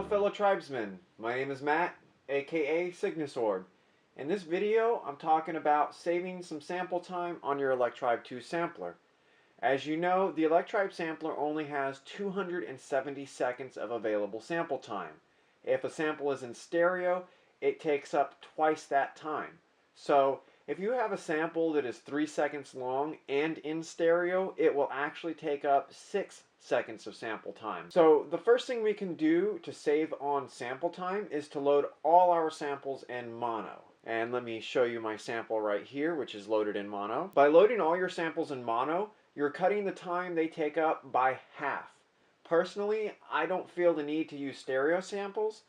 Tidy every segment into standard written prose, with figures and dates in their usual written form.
fellow tribesmen, my name is Matt, aka Cygnusord. In this video, I'm talking about saving some sample time on your Electribe 2 sampler. As you know, the Electribe sampler only has 270 seconds of available sample time. If a sample is in stereo, it takes up twice that time. So, if you have a sample that is 3 seconds long and in stereo, it will actually take up 6 seconds of sample time. So the first thing we can do to save on sample time is to load all our samples in mono. And let me show you my sample right here, which is loaded in mono. By loading all your samples in mono, you're cutting the time they take up by half. Personally, I don't feel the need to use stereo samples.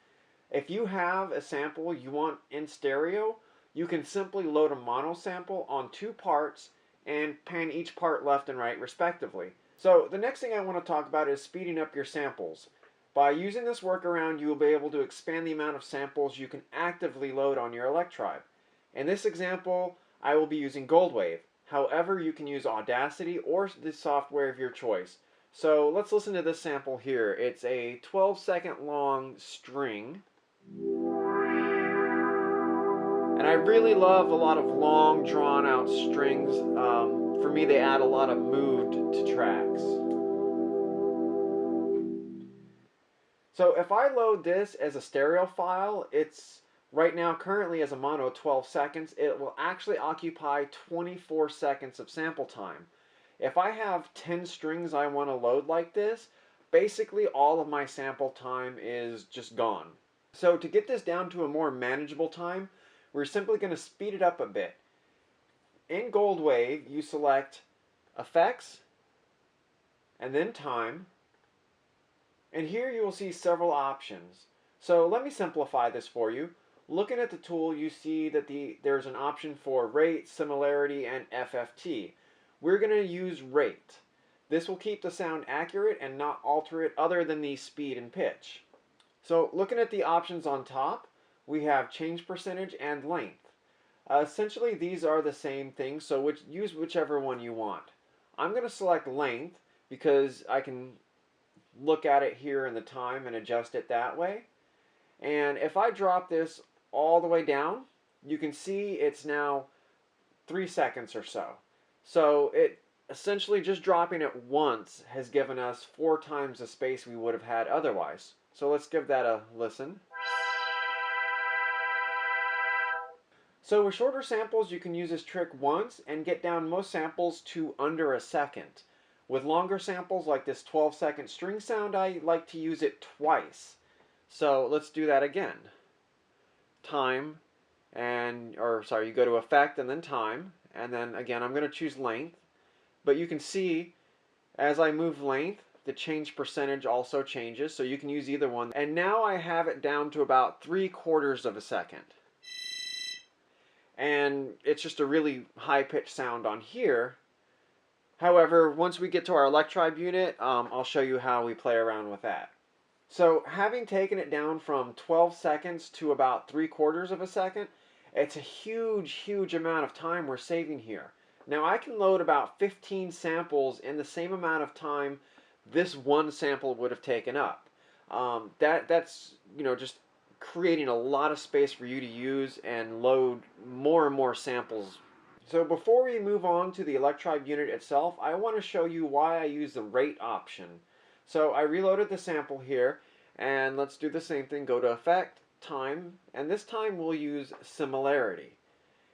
If you have a sample you want in stereo, you can simply load a mono sample on 2 parts and pan each part left and right respectively. So the next thing I want to talk about is speeding up your samples. By using this workaround, you will be able to expand the amount of samples you can actively load on your Electribe. In this example, I will be using Goldwave. However, you can use Audacity or the software of your choice. So let's listen to this sample here. It's a 12-second long string. And I really love a lot of long, drawn-out strings. For me, they add a lot of mood to tracks. So if I load this as a stereo file, it's right now currently as a mono 12 seconds. It will actually occupy 24 seconds of sample time. If I have 10 strings I want to load like this, basically all of my sample time is just gone. So to get this down to a more manageable time, we're simply going to speed it up a bit. In Goldwave, you select Effects, and then Time, and here you will see several options. So let me simplify this for you. Looking at the tool, you see that there's an option for Rate, Similarity, and FFT. We're going to use Rate. This will keep the sound accurate and not alter it other than the speed and pitch. So looking at the options on top, we have change percentage and length. Essentially, these are the same thing, so use whichever one you want. I'm going to select length because I can look at it here in the time and adjust it that way. And if I drop this all the way down, you can see it's now 3 seconds or so. So it essentially just dropping it once has given us 4 times the space we would have had otherwise. So let's give that a listen. So with shorter samples, you can use this trick once and get down most samples to under a second. With longer samples like this 12-second string sound, I like to use it twice. So let's do that again. Time, you go to Effect and then Time, and then again I'm going to choose Length. But you can see as I move length, the change percentage also changes, so you can use either one. And now I have it down to about 3/4 of a second. And it's just a really high-pitched sound on here. However, once we get to our Electribe unit, I'll show you how we play around with that. So having taken it down from 12 seconds to about 3/4 of a second, it's a huge amount of time we're saving here. Now I can load about 15 samples in the same amount of time this one sample would have taken up. That's just creating a lot of space for you to use and load more and more samples. So before we move on to the Electribe unit itself, I want to show you why I use the Rate option. So I reloaded the sample here, and let's do the same thing. Go to Effect, Time, and this time we'll use Similarity.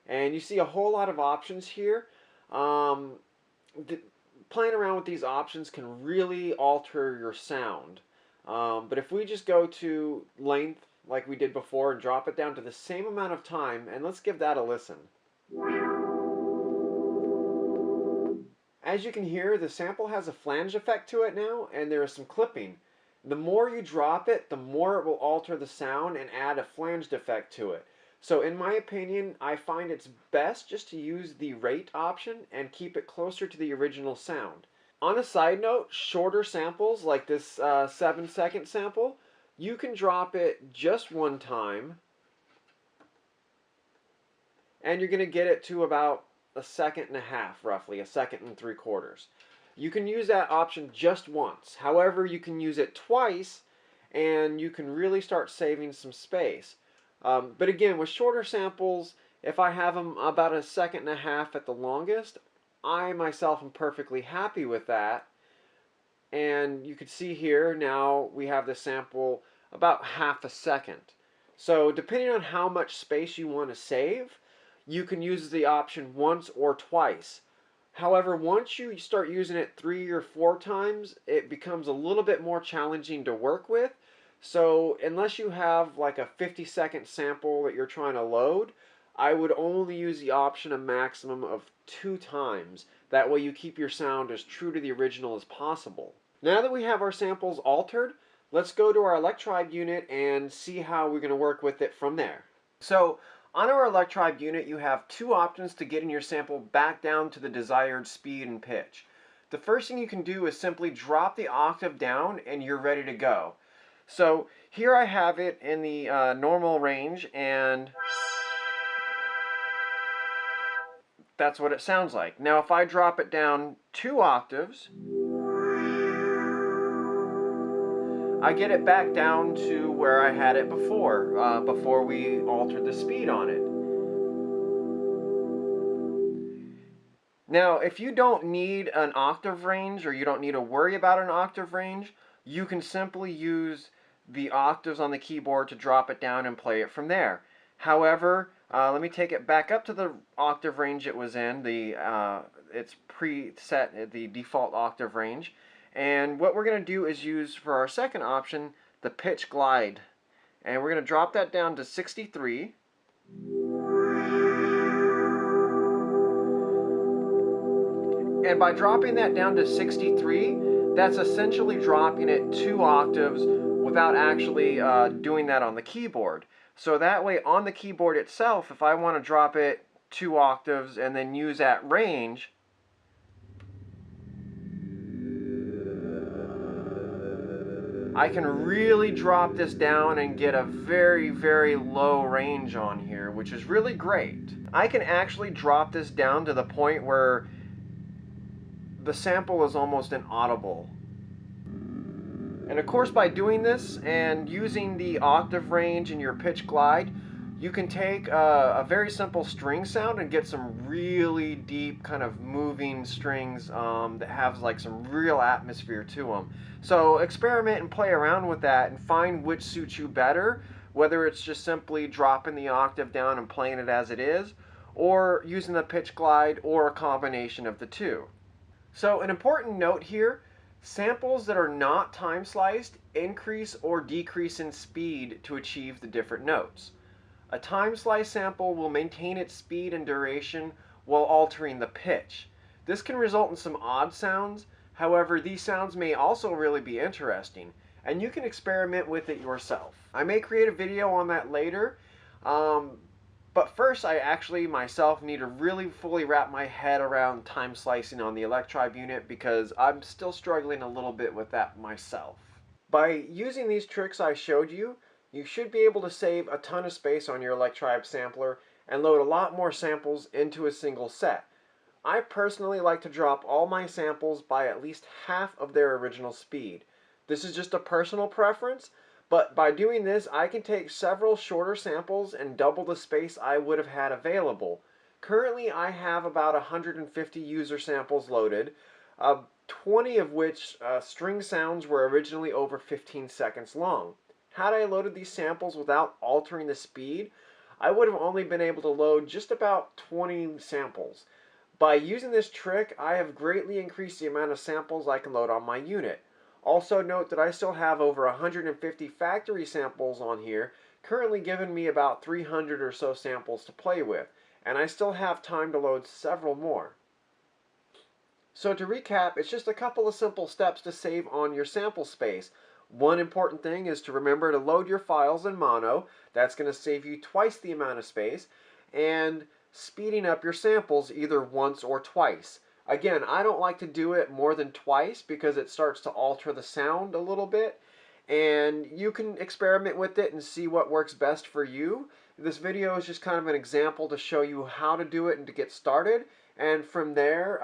And you see a whole lot of options here. Playing around with these options can really alter your sound. But if we just go to Length, like we did before, and drop it down to the same amount of time, and let's give that a listen. As you can hear, the sample has a flange effect to it now, and there is some clipping. The more you drop it, the more it will alter the sound and add a flanged effect to it. So in my opinion, I find it's best just to use the Rate option and keep it closer to the original sound. On a side note, shorter samples like this 7-second sample, you can drop it just one time and you're going to get it to about 1.5 seconds, roughly 1.75 seconds. You can use that option just once. However, you can use it twice and you can really start saving some space. But again, with shorter samples, if I have them about a second and a half at the longest, I myself am perfectly happy with that. And you can see here now we have the sample about half a second. So depending on how much space you want to save, you can use the option once or twice. However, once you start using it 3 or 4 times, it becomes a little bit more challenging to work with. So unless you have like a 50-second sample that you're trying to load, I would only use the option a maximum of 2 times. That way you keep your sound as true to the original as possible. Now that we have our samples altered, let's go to our Electribe unit and see how we're going to work with it from there. So on our Electribe unit, you have 2 options to getting your sample back down to the desired speed and pitch. The first thing you can do is simply drop the octave down and you're ready to go. So here I have it in the normal range, and that's what it sounds like. Now if I drop it down 2 octaves, I get it back down to where I had it before, before we altered the speed on it. Now, if you don't need an octave range, or you don't need to worry about an octave range, you can simply use the octaves on the keyboard to drop it down and play it from there. However, let me take it back up to the octave range it was in. It's preset, the default octave range. And what we're going to do is use, for our second option, the pitch glide. And we're going to drop that down to 63. And by dropping that down to 63, that's essentially dropping it 2 octaves without actually doing that on the keyboard. So that way on the keyboard itself, if I want to drop it 2 octaves and then use that range, I can really drop this down and get a very, very low range on here, which is really great. I can actually drop this down to the point where the sample is almost inaudible. And of course, by doing this and using the octave range in your pitch glide, you can take a very simple string sound and get some really deep kind of moving strings that have like some real atmosphere to them. So experiment and play around with that and find which suits you better, whether it's just simply dropping the octave down and playing it as it is, or using the pitch glide, or a combination of the two. So an important note here, samples that are not time sliced increase or decrease in speed to achieve the different notes. A time slice sample will maintain its speed and duration while altering the pitch. This can result in some odd sounds. However, these sounds may also really be interesting, and you can experiment with it yourself. I may create a video on that later, but first I actually myself need to really fully wrap my head around time slicing on the Electribe unit, because I'm still struggling a little bit with that myself. By using these tricks I showed you, you should be able to save a ton of space on your Electribe sampler and load a lot more samples into a single set. I personally like to drop all my samples by at least half of their original speed. This is just a personal preference, but by doing this I can take several shorter samples and double the space I would have had available. Currently I have about 150 user samples loaded, 20 of which string sounds were originally over 15 seconds long. Had I loaded these samples without altering the speed, I would have only been able to load just about 20 samples. By using this trick, I have greatly increased the amount of samples I can load on my unit. Also note that I still have over 150 factory samples on here, currently giving me about 300 or so samples to play with, and I still have time to load several more. So to recap, it's just a couple of simple steps to save on your sample space. One important thing is to remember to load your files in mono. That's going to save you twice the amount of space. And speeding up your samples either once or twice. Again, I don't like to do it more than twice because it starts to alter the sound a little bit. And you can experiment with it and see what works best for you. This video is just kind of an example to show you how to do it and to get started. And from there,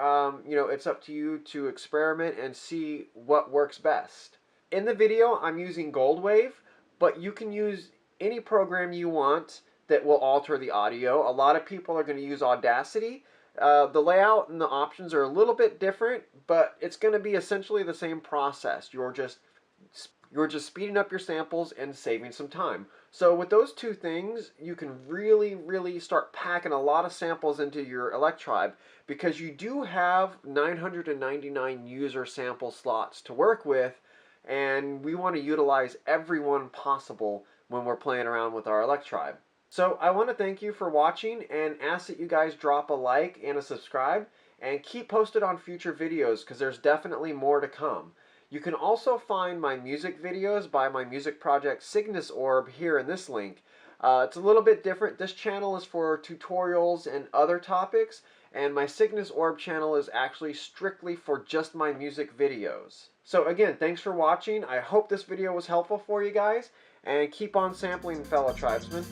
it's up to you to experiment and see what works best. In the video, I'm using Goldwave, but you can use any program you want that will alter the audio. A lot of people are going to use Audacity. The layout and the options are a little bit different, but it's going to be essentially the same process. You're just speeding up your samples and saving some time. So with those two things, you can really start packing a lot of samples into your Electribe, because you do have 999 user sample slots to work with, and we want to utilize every one possible when we're playing around with our Electribe. So I want to thank you for watching and ask that you guys drop a like and a subscribe, and keep posted on future videos because there's definitely more to come. You can also find my music videos by my music project Cygnus Orb here in this link. It's a little bit different. This channel is for tutorials and other topics, and my Cygnus Orb channel is actually strictly for just my music videos. So again, thanks for watching. I hope this video was helpful for you guys, and keep on sampling, fellow tribesmen.